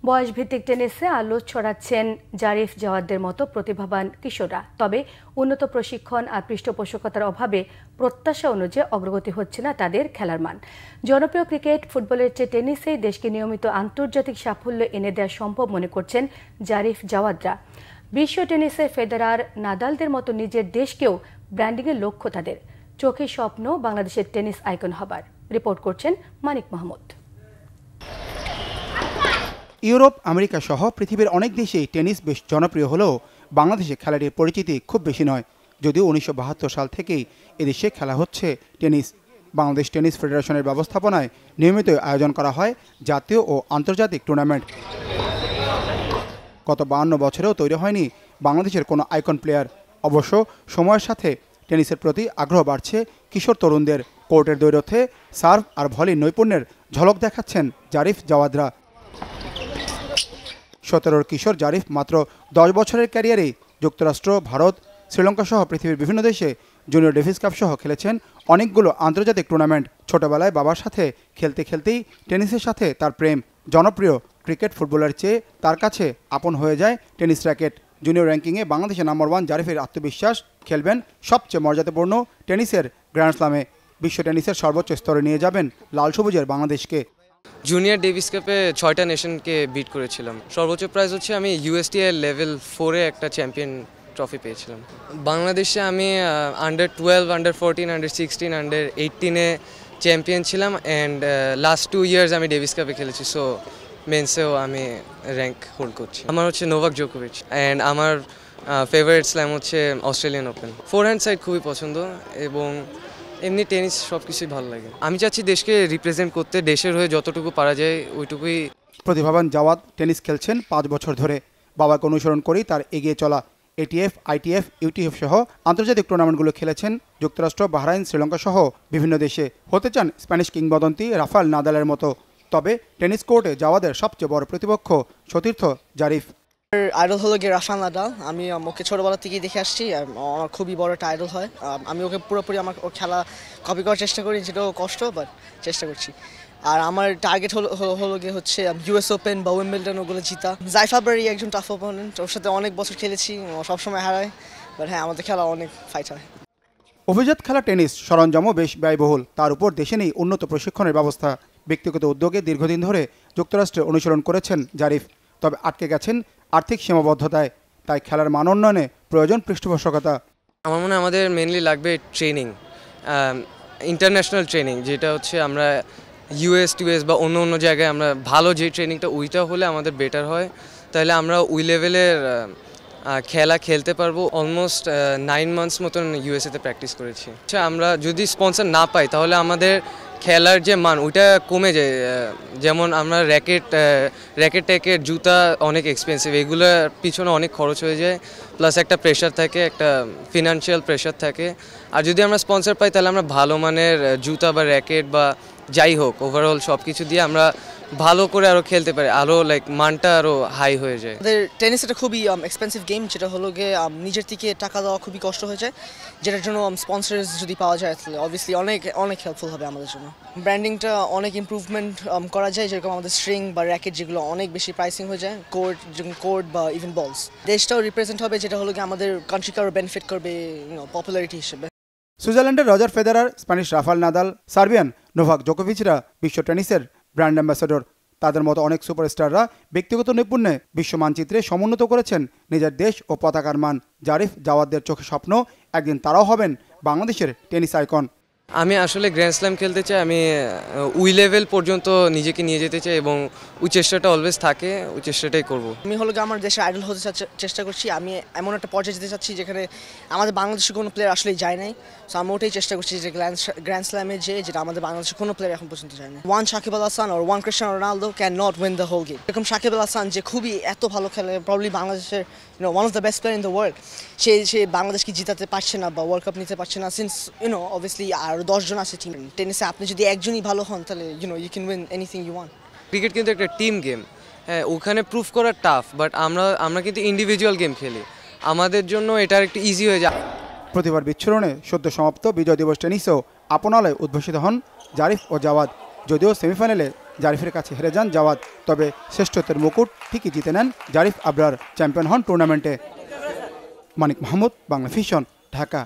বয়সভিত্তিক টেনিসে আলো ছড়াচ্ছেন জারিফ জাওয়াদের মতো প্রতিভাবান কিশোররা। তবে উন্নত প্রশিক্ষণ আর পৃষ্ঠপোষকতার অভাবে প্রত্যাশা অনুযায়ী অগ্রগতি হচ্ছে না তাদের খেলার মান। জনপ্রিয় ক্রিকেট, ফুটবলের চেয়ে টেনিসেই দেশকে নিয়মিত আন্তর্জাতিক সাফল্য এনে দেওয়া সম্ভব মনে করছেন জারিফ জাওয়াদরা। বিশ্ব টেনিসে ফেদেরার, নাদালদের মতো নিজের দেশকেও ব্র্যান্ডিংয়ের লক্ষ্য তাদের। চোখে স্বপ্ন বাংলাদেশের টেনিস আইকন হবার। রিপোর্ট করছেন মানিক মাহমুদ। ইউরোপ, আমেরিকা সহ পৃথিবীর অনেক দেশেই টেনিস বেশ জনপ্রিয় হলেও বাংলাদেশে খেলাটির পরিচিতি খুব বেশি নয়। যদিও 1972 সাল থেকেই এদেশে খেলা হচ্ছে টেনিস। বাংলাদেশ টেনিস ফেডারেশনের ব্যবস্থাপনায় নিয়মিত আয়োজন করা হয় জাতীয় ও আন্তর্জাতিক টুর্নামেন্ট। গত 52 বছরেও তৈরি হয়নি বাংলাদেশের কোনো আইকন প্লেয়ার। অবশ্য সময়ের সাথে টেনিসের প্রতি আগ্রহ বাড়ছে কিশোর তরুণদের। কোর্টের দ্বৈরথে সার্ভ আর ভলির নৈপুণ্যের ঝলক দেখাচ্ছেন জারিফ জাওয়াদরা। 17 কিশোর জারিফ মাত্র 10 বছরের ক্যারিয়ারেই যুক্তরাষ্ট্র, ভারত, শ্রীলঙ্কা সহ পৃথিবীর বিভিন্ন দেশে জুনিয়র ডেভিস কাপ সহ খেলেছেন অনেকগুলো আন্তর্জাতিক টুর্নামেন্ট। ছোটবেলায় বাবার সাথে খেলতে খেলতেই টেনিসের সাথে তার প্রেম। জনপ্রিয় ক্রিকেট, ফুটবলের চেয়ে তার কাছে আপন হয়ে যায় টেনিস র্যাকেট। জুনিয়র র্যাঙ্কিংয়ে বাংলাদেশের নাম্বার 1 জারিফের আত্মবিশ্বাস, খেলবেন সবচেয়ে মর্যাদাপূর্ণ টেনিসের গ্র্যান্ড স্লামে। বিশ্ব টেনিসের সর্বোচ্চ স্তরে নিয়ে যাবেন লাল সবুজের বাংলাদেশকে। জুনিয়র ডেভিস কাপে 6টা নেশনকে বিট করেছিলাম। সর্বোচ্চ প্রাইজ হচ্ছে আমি ইউএসটিএল লেভেল 4-এ একটা চ্যাম্পিয়ন ট্রফি পেয়েছিলাম। বাংলাদেশে আমি আন্ডার 12, আন্ডার 14, আন্ডার 16, আন্ডার 18-এ চ্যাম্পিয়ন ছিলাম। অ্যান্ড লাস্ট 2 ইয়ার্স আমি ডেভিস কাপে খেলেছি। সো মেন্সেও আমি র্যাঙ্ক হোল্ড করছি। আমার হচ্ছে নোভাক জোকোভিচ। অ্যান্ড আমার ফেভারিট স্ল্যাম হচ্ছে অস্ট্রেলিয়ান ওপেন। ফোরহ্যান্ড সাইড খুবই পছন্দ এবং এমনি টেনিস সব কিছুই ভালো লাগে। আমি চাচ্ছি দেশকে রিপ্রেজেন্ট করতে, দেশের হয়ে যতটুকু পারা যায় ওইটুকুই। প্রতিভাবান জাওয়াদ টেনিস খেলছেন 5 বছর ধরে। বাবাকে অনুসরণ করেই তার এগিয়ে চলা। এটিএফ, আইটিএফ, ইউটিএফ সহ আন্তর্জাতিক টুর্নামেন্টগুলো খেলেছেন যুক্তরাষ্ট্র, বাহরাইন, শ্রীলঙ্কা সহ বিভিন্ন দেশে। হতে চান স্প্যানিশ কিংবদন্তি রাফাল নাদালের মতো। তবে টেনিস কোর্টে জাওয়াদের সবচেয়ে বড় প্রতিপক্ষ সতীর্থ জারিফ। আইডল হলো গিয়ে রাফাল নাদাল। আমি ওকে ছোটবেলা থেকেই দেখে আসছি। আমার খুবই বড় একটা আইডল হয়। আমি ওকে পুরোপুরি ওর খেলা কপি করার চেষ্টা করি, যেটাও কষ্ট, বাট চেষ্টা করছি। আর আমার টার্গেট হলো গিয়ে হচ্ছে ইউএস ওপেন বা উইম্বলডন, ওগুলো জিতা। জাইফা বারি একজন টাফ অপোনেন্ট, ওর সাথে অনেক বছর খেলেছি, ও সবসময় হারায়। বাট হ্যাঁ, আমাদের খেলা অনেক ফাইট হয়। অভিজাত খেলা টেনিস সরঞ্জামও বেশ ব্যয়বহুল। তার উপর দেশে নেই উন্নত প্রশিক্ষণের ব্যবস্থা। ব্যক্তিগত উদ্যোগে দীর্ঘদিন ধরে যুক্তরাষ্ট্রে অনুশীলন করেছেন জারিফ। তবে আটকে গেছেন আর্থিক সীমাবদ্ধতায়। তাই খেলার মান উন্নয়নে প্রয়োজন পৃষ্ঠপোষকতা। আমার মনে হয় আমাদের মেনলি লাগবে ট্রেনিং, ইন্টারন্যাশনাল ট্রেনিং, যেটা হচ্ছে আমরা ইউএস বা অন্য জায়গায় আমরা ভালো যে ট্রেনিংটা ওইটা হলে আমাদের বেটার হয়। তাহলে আমরা ওই লেভেলের খেলা খেলতে পারবো। অলমোস্ট 9 মান্থস মতন ইউএসএতে প্র্যাকটিস করেছি। আচ্ছা, আমরা যদি স্পন্সর না পাই তাহলে আমাদের খেলার যে মান ওইটা কমে যায়। যেমন আমরা র্যাকেট জুতা অনেক এক্সপেন্সিভ, এগুলোর পিছনে অনেক খরচ হয়ে যায়। প্লাস একটা প্রেশার থাকে, একটা ফিনান্সিয়াল প্রেশার থাকে। আর যদি আমরা স্পন্সর পাই তাহলে আমরা ভালো মানের জুতা বা র্যাকেট বা যাই হোক ওভারঅল সব কিছু দিয়ে আমরা ভালো করে আরও খেলতে পারি, আরও মানটা আরও হাই হয়ে যায়। আমাদের টেনিস একটা খুবই এক্সপেন্সিভ গেম, যেটা হলো গিয়ে নিজের থেকে টাকা দেওয়া খুবই কষ্ট হয়ে যায়। যেটার জন্য স্পন্সর্স যদি পাওয়া যায় তাহলে অবভিয়াসলি অনেক হেল্পফুল হবে আমাদের জন্য। ব্র্যান্ডিংটা অনেক ইমপ্রুভমেন্ট করা যায়, যেরকম আমাদের স্ট্রিং বা র্যাকেট যেগুলো অনেক বেশি প্রাইসিং হয়ে যায়, কোর্ট বা ইভেন বলস। দেশটাও রিপ্রেজেন্ট হবে, যেটা হলো গিয়ে আমাদের কান্ট্রিকে আরও বেনিফিট করবে পপুলারিটি হিসেবে। সুইজারল্যান্ডের Roger Federer, Spanish Rafael Nadal, Serbian Novak জোকোভিচরা বিশ্ব টেনিসের ব্র্যান্ড অ্যাম্বাসেডর। তাদের মতো অনেক সুপারস্টাররা ব্যক্তিগত নৈপুণ্যে বিশ্ব মানচিত্রে সমুন্নত করেছেন নিজের দেশ ও পতাকার মান। জারিফ জাওয়াদের চোখে স্বপ্ন একদিন তারাও হবেন বাংলাদেশের টেনিস আইকন। আমি আসলে গ্র্যান্ড স্ল্যাম খেলতে চাই। আমি ওই লেভেল পর্যন্ত নিজেকে নিয়ে যেতে চাই এবং ওই চেষ্টাটা অলওয়েজ থাকে, ওই চেষ্টাটাই করব। আমি হলো আমার দেশের আইডল হতে চেষ্টা করছি। আমি এমন একটা পর্যায়ে যেতে চাচ্ছি যেখানে আমাদের বাংলাদেশের কোনো প্লেয়ার আসলে যায় নাই। সো আমি ওটাই চেষ্টা করছি যে গ্র্যান্ড স্ল্যামে যেটা আমাদের বাংলাদেশের কোনো প্লেয়ার এখন পর্যন্ত যায় না। ওয়ান সাকিব আল হাসান আর one Cristiano Ronaldo can not win the whole game. এরকম সাকিব আল হাসান যে খুবই এত ভালো খেলে, প্রবাবলি বাংলাদেশের one of the best player in the world, সে বাংলাদেশকে জিতাতে পারছে না বা ওয়ার্ল্ড কাপ নিতে পারছে না সিন্স অবভিয়াসলি আর 10 জন আছে টিম। টেনিসে আপনি যদি একজনই ভালো হন তাহলে you can win anything you want. Cricket কিন্তু একটা টিম গেম। হ্যাঁ, ওখানে প্রুফ করা টাফ, বাট আমরা কিন্তু ইন্ডিভিজুয়াল গেম খেলি। আমাদের জন্য এটা একটু ইজি হয়ে যায়। প্রতিবার বিচ্ছুরণে সদ্য সমাপ্ত বিজয় দিবস টেনিসেও আপনালায় উদ্ভাসিত হন জারিফ ও জাওয়াদ। যদিও সেমিফাইনালে জারিফের কাছে হেরে যান জাওয়াদ, তবে শ্রেষ্ঠত্বের মুকুট ঠিকই জিতে নেন জারিফ আবরার, চ্যাম্পিয়ন হন টুর্নামেন্টে। মানিক মাহমুদ, বাংলা ভিশন, ঢাকা।